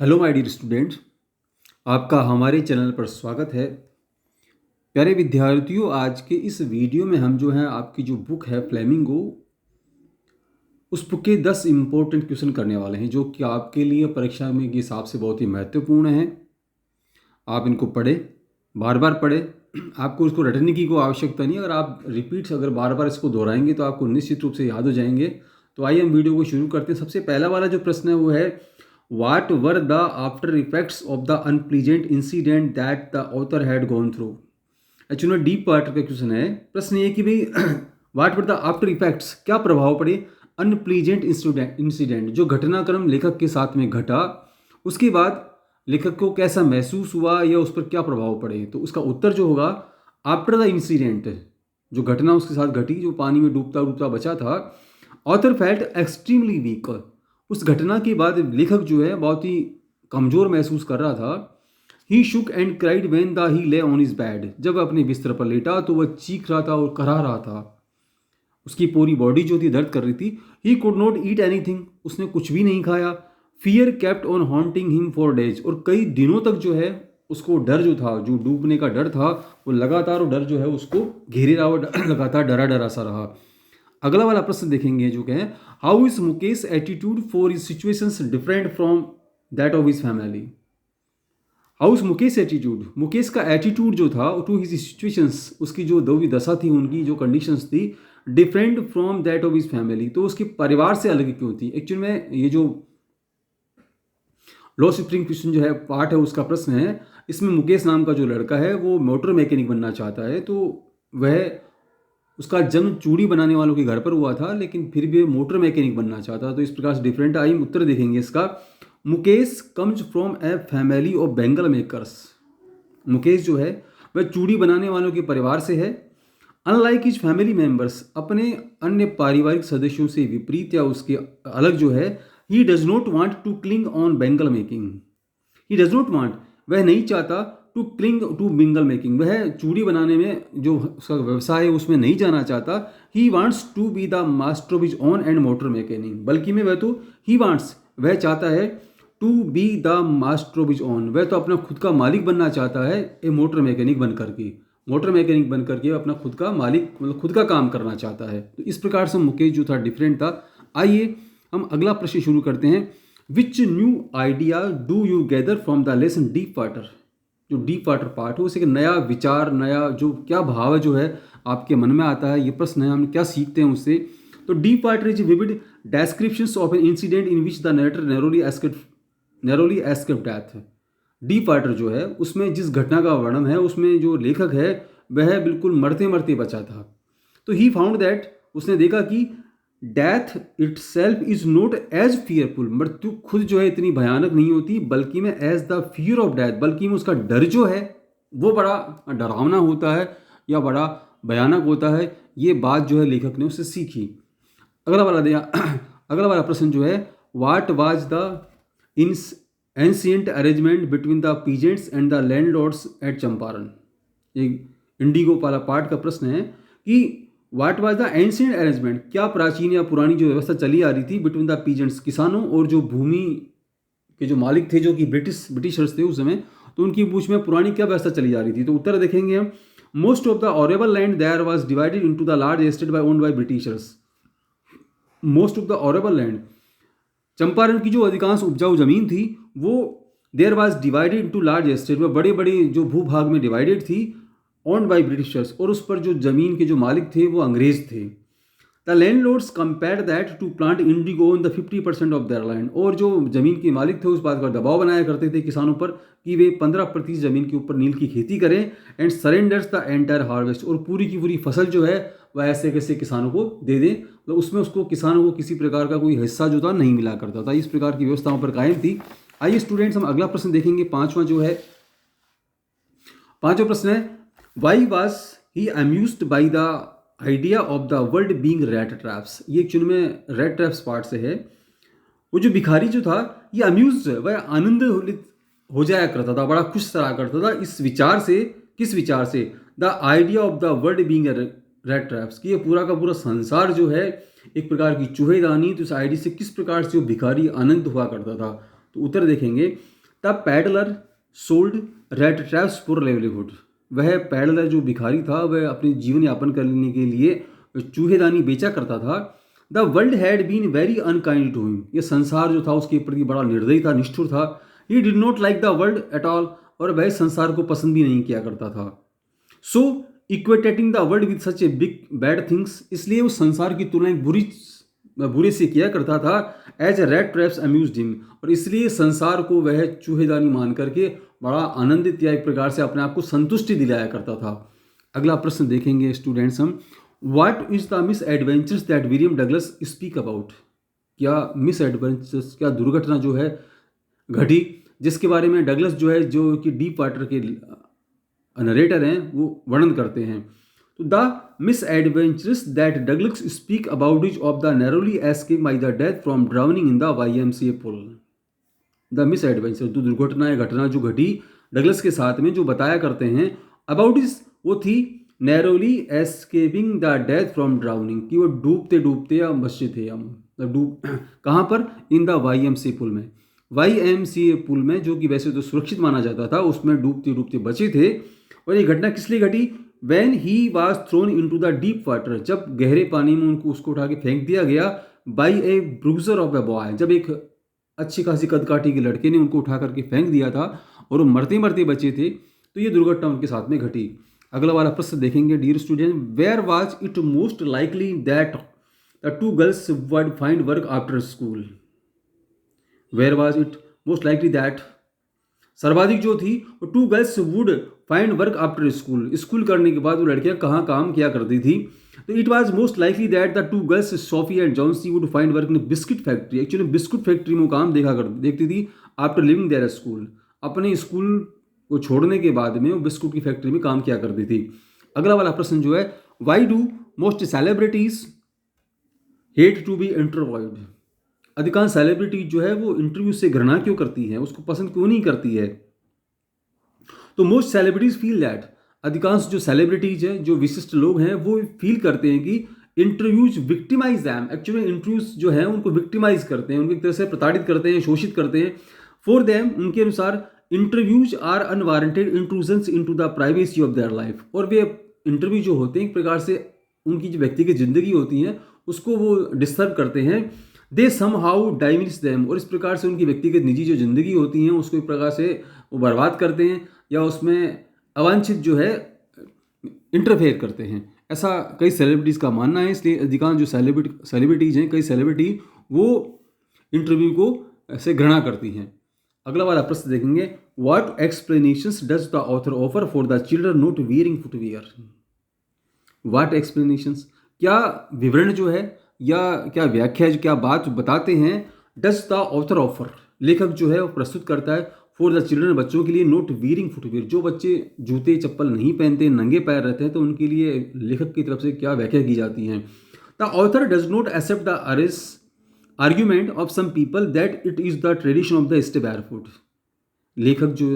Hello my dear student, आपका हमारे channel पर स्वागत है। प्यारे विद्यार्थियों, आज के इस वीडियो में हम जो है आपकी जो बुक है फ्लेमिंगो, उस बुक के 10 इम्पोर्टेंट क्वेश्चन करने वाले हैं जो कि आपके लिए परीक्षा में के हिसाब से बहुत ही महत्वपूर्ण हैं। आप इनको पढ़ें, बार बार पढ़ें। आपको उसको रटने की कोई आवश्यकता नहीं है। अगर बार बार इसको दोहराएंगे तो आपको निश्चित रूप से याद हो जाएंगे। तो आइए हम वीडियो को शुरू करते हैं। सबसे पहला वाला जो प्रश्न है वो है, What were the after effects of the unpleasant incident that the author had gone through? Actually deep part का क्वेश्चन है। प्रश्न ये कि भाई what were the after effects, क्या प्रभाव पड़े अनप्लीजेंट इंसिडेंट, जो घटनाक्रम लेखक के साथ में घटा, उसके बाद लेखक को कैसा महसूस हुआ या उस पर क्या प्रभाव पड़े। तो उसका उत्तर जो होगा, आफ्टर द इंसिडेंट, जो घटना उसके साथ घटी, जो पानी में डूबता डूबता बचा था, ऑथर फेल्ट एक्सट्रीमली वीक। उस घटना के बाद लेखक जो है बहुत ही कमज़ोर महसूस कर रहा था। He shook and cried when the he lay on his bed, जब अपने बिस्तर पर लेटा तो वह चीख रहा था और कराह रहा था। उसकी पूरी बॉडी जो थी दर्द कर रही थी। He could not eat anything, उसने कुछ भी नहीं खाया। Fear kept on haunting him for days, और कई दिनों तक जो है उसको डर जो था, जो डूबने का डर था, वो लगातार वो डर जो है उसको घेरे रहा, लगातार डरा डरा सा रहा। अगला वाला प्रश्न देखेंगे जो कहें, how is Mukesh attitude for his situations different from that of his family. How is Mukesh attitude, Mukesh का एटीट्यूड जो था टू हिज सिचुएशंस, उसकी जो दो दशा थी, उनकी जो कंडीशंस थी, different from that of his family, तो उसके परिवार से अलग क्यों थी। एक्चुअली में ये जो लो स्प्रिंग क्वेश्चन जो है पार्ट है उसका प्रश्न है। इसमें मुकेश नाम का जो लड़का है वो मोटर मैकेनिक बनना चाहता है। तो वह, उसका जन्म चूड़ी बनाने वालों के घर पर हुआ था, लेकिन फिर भी मोटर मैकेनिक बनना चाहता। तो इस प्रकार से डिफरेंट आई उत्तर देखेंगे इसका। Mukesh comes from a family of bangle makers, Mukesh जो है वह चूड़ी बनाने वालों के परिवार से है। अनलाइक हिज फैमिली मेंबर्स, अपने अन्य पारिवारिक सदस्यों से विपरीत या उसके अलग जो है, he does not want to cling on bangle making. He does not want, वह नहीं चाहता, to cling to bangle making, वह चूड़ी बनाने में जो उसका व्यवसाय है उसमें नहीं जाना चाहता। He wants to be the master of his own and motor mechanic, बल्कि में वह तो ही वांट्स, वह चाहता है, to be the master of his own, वह तो अपना खुद का मालिक बनना चाहता है, ए मोटर मैकेनिक बन करके, मोटर मैकेनिक बन करके अपना खुद का मालिक, मतलब खुद का काम करना चाहता है। तो इस प्रकार से मुकेश जो था डिफरेंट था। आइए हम अगला प्रश्न शुरू करते हैं। Which new idea do you gather from the lesson deep water, जो डीप वाटर पार्ट है उसे एक नया विचार, नया जो क्या भाव जो है आपके मन में आता है, ये प्रश्न है, हम क्या सीखते हैं उससे। तो deep water is vivid descriptions of an incident in which the narrator narrowly escaped death. Deep water जो है उसमें जिस घटना का वर्णन है उसमें जो लेखक है वह बिल्कुल मरते मरते बचा था। तो ही फाउंड दैट, उसने देखा कि death itself is not as fearful, मृत्यु खुद जो है इतनी भयानक नहीं होती, बल्कि में as the fear of death, बल्कि में उसका डर जो है वो बड़ा डरावना होता है या बड़ा भयानक होता है। ये बात जो है लेखक ने उससे सीखी। अगला वाला दिया अगला वाला प्रश्न जो है, what was the in ancient arrangement between the peasants and the landlords at Champaran. एक इंडिगो वाला पार्ट का प्रश्न है कि what was the ancient arrangement, क्या प्राचीन या पुरानी जो व्यवस्था चली आ रही थी बिटवीन द पीजेंट्स, किसानों और जो भूमि के जो मालिक थे, जो कि ब्रिटिशर्स थे उस समय, तो उनकी बीच में पुरानी क्या व्यवस्था चली जा रही थी। तो उत्तर देखेंगे हम, most of the arable land there was divided into the large estate by owned by Britishers. Most of the arable land, Champaran की जो अधिकांश उपजाऊ जमीन थी वो there was divided into large estate, में बड़े बड़े जो भूभाग में डिवाइडेड थी, ओन्ड बाय ब्रिटिशर्स, और उस पर जो जमीन के जो मालिक थे वो अंग्रेज थे। The landlords compare that to plant indigo in the 50% of their land, और जो जमीन के मालिक थे उस बात का दबाव बनाया करते थे किसानों पर कि वे 15% जमीन के ऊपर नील की खेती करें, and surrenders the entire harvest, और पूरी की पूरी फसल जो है वह ऐसे कैसे किसानों को दे दें, तो उसमें उसको किसानों को किसी प्रकार का कोई हिस्सा जो था नहीं मिला करता था। इस प्रकार की व्यवस्थाओं पर कायम थी। आइए स्टूडेंट्स हम अगला प्रश्न देखेंगे, पांचवा जो है, पांचवा प्रश्न है, why was he amused by the idea of the world being rat traps. ये एक्चुअली में रैट ट्रैप्स पार्ट से है। वो जो भिखारी जो था ये अम्यूज, वह आनंद हो जाया करता था, बड़ा खुश रहा करता था इस विचार से। किस विचार से? The idea of the world being rat traps, कि ये पूरा का पूरा संसार जो है एक प्रकार की चूहेदानी, तो इस आइडिया से किस प्रकार से वो भिखारी आनंद हुआ करता था। तो उत्तर देखेंगे the peddler sold rate traps for livelihood. वह पैडलर जो भिखारी था वह अपने जीवन यापन करने के लिए चूहेदानी बेचा करता था। The world had been very unkind to him. ये संसार जो था उसके प्रति बड़ा निर्दयी था, निष्ठुर था। He did not like the world at all. और वह संसार को पसंद भी नहीं किया करता था। So equating the world with such a big bad things. इसलिए उस संसार की तुलना बुरे से किया करता था। As a rat traps amused him. और इसलिए संसार को वह चूहेदानी मान करके बड़ा आनंदित या एक प्रकार से अपने आप को संतुष्टि दिलाया करता था। अगला प्रश्न देखेंगे स्टूडेंट्स हम। What is the misadventures that William Douglas speak about. क्या मिस एडवेंचर्स, क्या दुर्घटना जो है घटी जिसके बारे में डगलस जो है, जो कि डीप वाटर के नरेटर हैं, वो वर्णन करते हैं। तो the misadventures that Douglas speak about is of the narrowly escape by the death from drowning in the YMCA pool. The misadventure, जो दुर्घटना या घटना जो घटी डगलस के साथ में, जो बताया करते हैं अबाउट इज, वो थी narrowly escaping the death from drowning, कि वो डूबते डूबते या बचे थे हम कहाँ पर, इन द YMCA पुल में। YMCA पुल में, जो कि वैसे तो सुरक्षित माना जाता था, उसमें डूबते डूबते बचे थे। और ये घटना किस लिए घटी? When he was thrown into the deep water, जब गहरे पानी में उसको उठा के फेंक दिया गया। By A bruiser of a boy, जब एक अच्छी खासी कदकाठी के लड़के ने उनको उठा करके फेंक दिया था और वो मरते मरते बचे थे, तो ये दुर्घटना उनके साथ में घटी। अगला वाला प्रश्न देखेंगे dear student. Where was it most likely that the two girls would find work after school. Where was it most likely that, सर्वाधिक जो थी वो two girls would find work after school, school करने के बाद वो लड़कियां कहाँ काम किया करती थी। तो it was most likely that the two girls Sophie and Johnsy would find work in biscuit factory. Actually biscuit factory में वो काम देखती थी आफ्टर लिविंग देयर स्कूल। अपने स्कूल को छोड़ने के बाद में वो बिस्कुट की फैक्ट्री में काम किया करती थी। अगला वाला प्रश्न जो है, why do most celebrities hate to be interviewed. अधिकांश सेलिब्रिटी जो है वो इंटरव्यू से घृणा क्यों करती है, उसको पसंद क्यों नहीं करती है? तो मोस्ट सेलिब्रिटीज फील दैट, अधिकांश जो सेलिब्रिटीज हैं, जो विशिष्ट लोग हैं, वो फील करते हैं कि interviews victimise them. Actually interviews जो है उनको विक्टिमाइज करते हैं, उनकी तरह से प्रताड़ित करते हैं, शोषित करते हैं। फॉर देम, उनके अनुसार interviews are unwarranted intrusions into the privacy of their life. और वे इंटरव्यू जो होते हैं एक प्रकार से उनकी जो व्यक्तिगत जिंदगी होती है उसको वो डिस्टर्ब करते हैं। दे सम हाउ डाइमिनिश देम, और इस प्रकार से उनकी व्यक्तिगत निजी जो जिंदगी होती हैं उसको एक प्रकार से वो बर्बाद करते हैं या उसमें अवांछित जो है इंटरफेयर करते हैं। ऐसा कई सेलिब्रिटीज़ का मानना है। इसलिए अधिकांश जो सेलिब्रिटीज़ हैं, कई सेलिब्रिटी वो इंटरव्यू को ऐसे घृणा करती हैं। अगला वाला प्रश्न देखेंगे, what explanations does the author offer for the children not wearing footwear. What explanations, क्या विवरण जो है या क्या व्याख्या, क्या बात बताते हैं, डज द ऑथर ऑफर, लेखक जो है वो प्रस्तुत करता है, फॉर द चिल्ड्रन, बच्चों के लिए, नॉट वियरिंग फुटवियर, जो बच्चे जूते चप्पल नहीं पहनते, नंगे पैर रहते हैं, तो उनके लिए लेखक की तरफ से क्या व्याख्या की जाती है। The author does not accept the argument of some people that it is the tradition of the stay barefoot. लेखक जो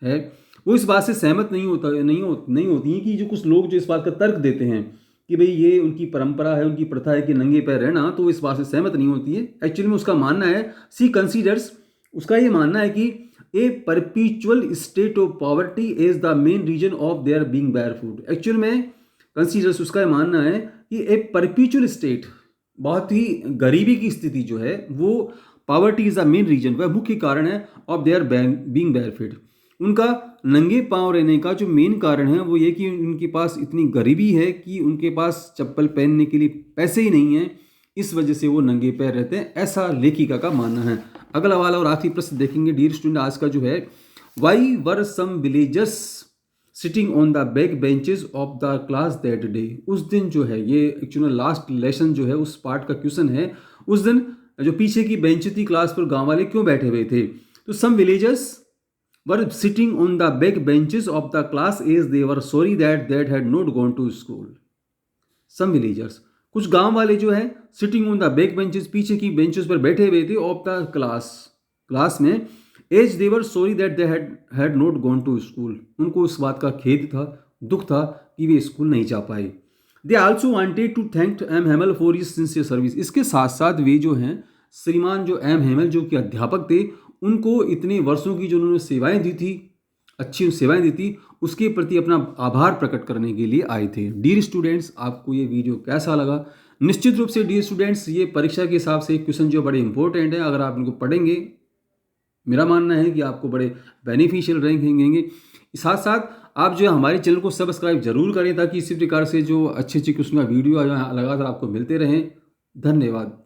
है वो इस बात से सहमत नहीं होती है कि जो कुछ लोग जो इस बात का तर्क देते हैं कि भाई ये उनकी परंपरा है, उनकी प्रथा है कि नंगे पैर रहना, तो इस बात से सहमत नहीं होती है। एक्चुअली में उसका मानना है, सी कंसीडर्स, उसका ये मानना है कि a perpetual state of poverty is the main reason of their being barefoot. Actual में कंसीडर्स, उसका ये मानना है कि एक परपीचुअल स्टेट, बहुत ही गरीबी की स्थिति जो है वो poverty is the main reason, वह मुख्य कारण है ऑफ देयर बीइंग बैरफुट। उनका नंगे पांव रहने का जो मेन कारण है वो ये कि उनके पास इतनी गरीबी है कि उनके पास चप्पल पहनने के लिए पैसे ही नहीं हैं, इस वजह से वो नंगे पैर रहते हैं, ऐसा लेखिका का मानना है। अगला वाला और आखिरी प्रश्न देखेंगे डियर स्टूडेंट आज का जो है, why were some villagers sitting on the back benches of the class that day. उस दिन जो है, ये एक्चुअली लास्ट लेसन जो है उस पार्ट का क्वेश्चन है, उस दिन जो पीछे की बेंच थी क्लास पर, गाँव वाले क्यों बैठे हुए थे? तो सम villagers were sitting on the back benches of the class as they were sorry that they had not gone to school. Some villagers, कुछ गांव वाले जो है sitting on the back benches, पीछे की बेंचेस पर बैठे हुए थे, of the क्लास में, as they were sorry that they had not gone to school. उनको इस बात का खेद था, दुख था कि वे स्कूल नहीं जा पाए। They also wanted to thank M. Hamel for his sincere service. इसके साथ साथ वे जो हैं श्रीमान जो M. Hamel जो कि अध्यापक थे, उनको इतने वर्षों की जो उन्होंने सेवाएं दी थी, अच्छी सेवाएं दी थी, उसके प्रति अपना आभार प्रकट करने के लिए आए थे। डियर स्टूडेंट्स, आपको ये वीडियो कैसा लगा? निश्चित रूप से डियर स्टूडेंट्स, ये परीक्षा के हिसाब से क्वेश्चन जो बड़े इंपॉर्टेंट है, अगर आप इनको पढ़ेंगे, मेरा मानना है कि आपको बड़े बेनिफिशियल रहेंगे। साथ साथ आप जो है हमारे चैनल को सब्सक्राइब जरूर करें, ताकि इसी प्रकार से जो अच्छे अच्छे क्वेश्चन का वीडियो लगातार आपको मिलते रहें। धन्यवाद।